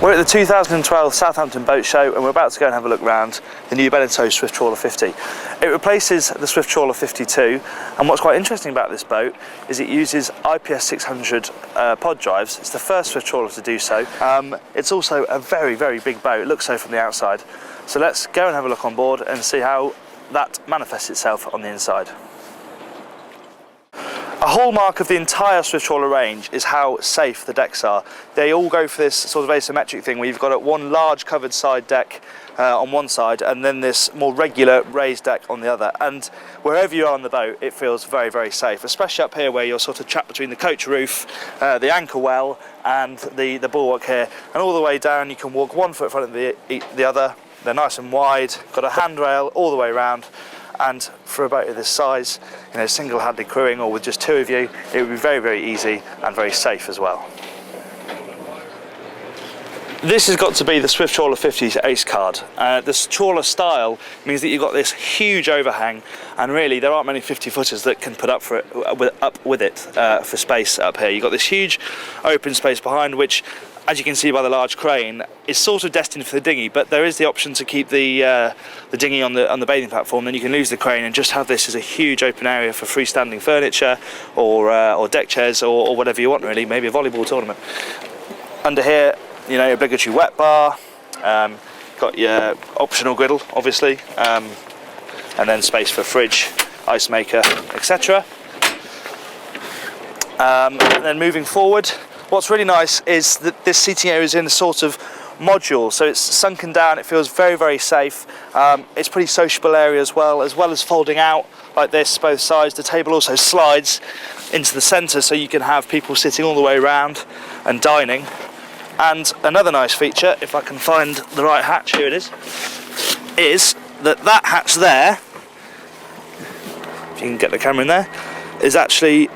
We're at the 2012 Southampton Boat Show and we're about to go and have a look around the new Bénéteau Swift Trawler 50. It replaces the Swift Trawler 52, and what's quite interesting about this boat is it uses IPS 600 pod drives. It's the first Swift Trawler to do so. It's also a very, very big boat. It looks so from the outside. So let's go and have a look on board and see how that manifests itself on the inside. A hallmark of the entire Swift Trawler range is how safe the decks are. They all go for this sort of asymmetric thing where you've got one large covered side deck on one side and then this more regular raised deck on the other. And wherever you are on the boat, it feels very, very safe, especially up here where you're sort of trapped between the coach roof, the anchor well and the bulwark here. And all the way down you can walk 1 foot in front of the other. They're nice and wide, got a handrail all the way around. And for a boat of this size, you know, single-handed crewing or with just two of you, it would be very, very easy and very safe as well. This has got to be the Swift Trawler 50's ace card. This trawler style means that you've got this huge overhang, and really there aren't many 50-footers that can put up with it for space up here. You've got this huge open space behind, which, as you can see by the large crane, is sort of destined for the dinghy, but there is the option to keep the dinghy on the bathing platform. Then you can lose the crane and just have this as a huge open area for freestanding furniture or deck chairs or whatever you want, really, maybe a volleyball tournament. Under here, you know, obligatory wet bar, got your optional griddle, obviously, and then space for fridge, ice maker, etc. And then moving forward, what's really nice is that this seating area is in a sort of module, so it's sunken down, it feels very, very safe. It's a pretty sociable area as well as folding out like this, both sides. The table also slides into the centre, so you can have people sitting all the way around and dining. And another nice feature, if I can find the right hatch, here it is that hatch there, if you can get the camera in there, is actually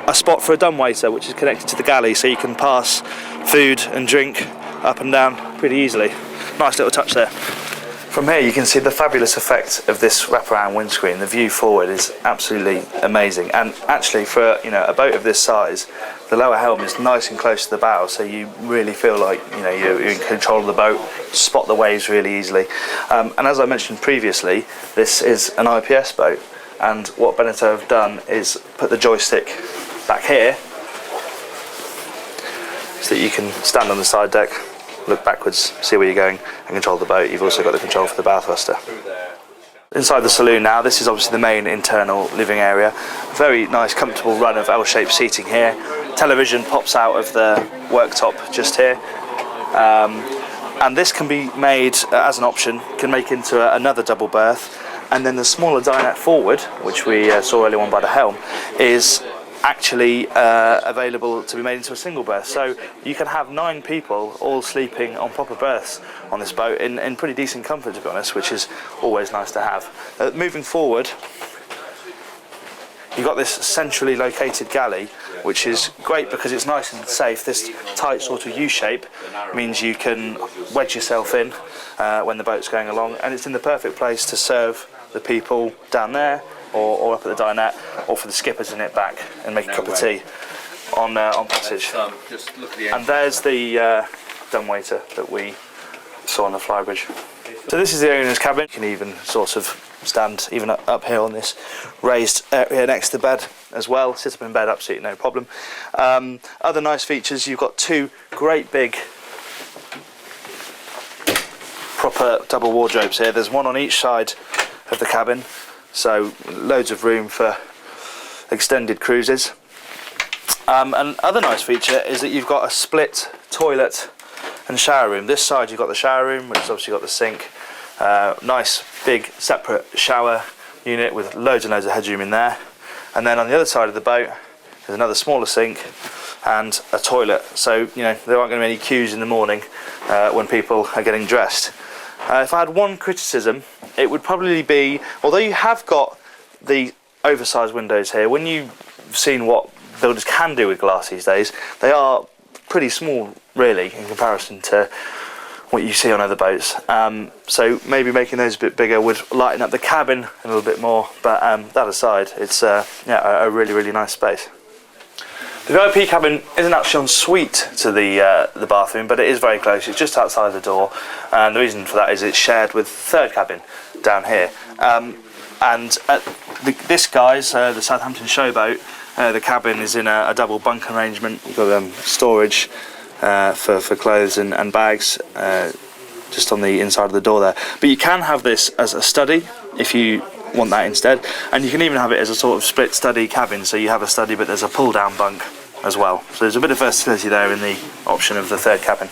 a spot for a dumbwaiter, which is connected to the galley, so you can pass food and drink up and down pretty easily. Nice little touch there. From here you can see the fabulous effect of this wraparound windscreen. The view forward is absolutely amazing, and actually for a boat of this size, the lower helm is nice and close to the bow, so you really feel like you're in control of the boat, spot the waves really easily. And as I mentioned previously, this is an IPS boat, and what Bénéteau have done is put the joystick back here so that you can stand on the side deck, look backwards, see where you're going and control the boat. You've also got the control for the bow thruster. Inside the saloon now, this is obviously the main internal living area. Very nice comfortable run of L-shaped seating here. Television pops out of the worktop just here. And this can be made as an option, can make into another double berth. And then the smaller dinette forward, which we saw earlier on by the Helm, is actually available to be made into a single berth. So you can have 9 people all sleeping on proper berths on this boat in pretty decent comfort, to be honest, which is always nice to have. Moving forward, you've got this centrally located galley, which is great because it's nice and safe. This tight sort of U-shape means you can wedge yourself in when the boat's going along, and it's in the perfect place to serve the people down there or up at the dinette, or for the skipper to nip back and make a cup of tea on passage. And there's the dumbwaiter that we saw on the Flybridge. So this is the owner's cabin. You can even sort of stand even up here on this raised area next to the bed as well. Sit up in bed, absolutely no problem. Other nice features, you've got 2 great big proper double wardrobes here. There's one on each side of the cabin, so loads of room for extended cruises. And other nice feature is that you've got a split toilet and shower room. This side you've got the shower room, which has obviously got the sink. Nice big separate shower unit with loads and loads of headroom in there. And then on the other side of the boat there's another smaller sink and a toilet, so there aren't going to be any queues in the morning when people are getting dressed. If I had one criticism, it would probably be, although you have got the oversized windows here, when you've seen what builders can do with glass these days, they are pretty small really in comparison to what you see on other boats. So maybe making those a bit bigger would lighten up the cabin a little bit more, but that aside, it's a really, really nice space. The VIP cabin isn't actually en suite to the bathroom, but it is very close. It's just outside the door, and the reason for that is it's shared with the third cabin down here. And at this guy's, the Southampton Showboat, the cabin is in a double bunk arrangement. You've got storage for clothes and bags just on the inside of the door there. But you can have this as a study if you want that instead, and you can even have it as a sort of split study cabin, so you have a study but there's a pull down bunk as well. So there's a bit of versatility there in the option of the third cabin.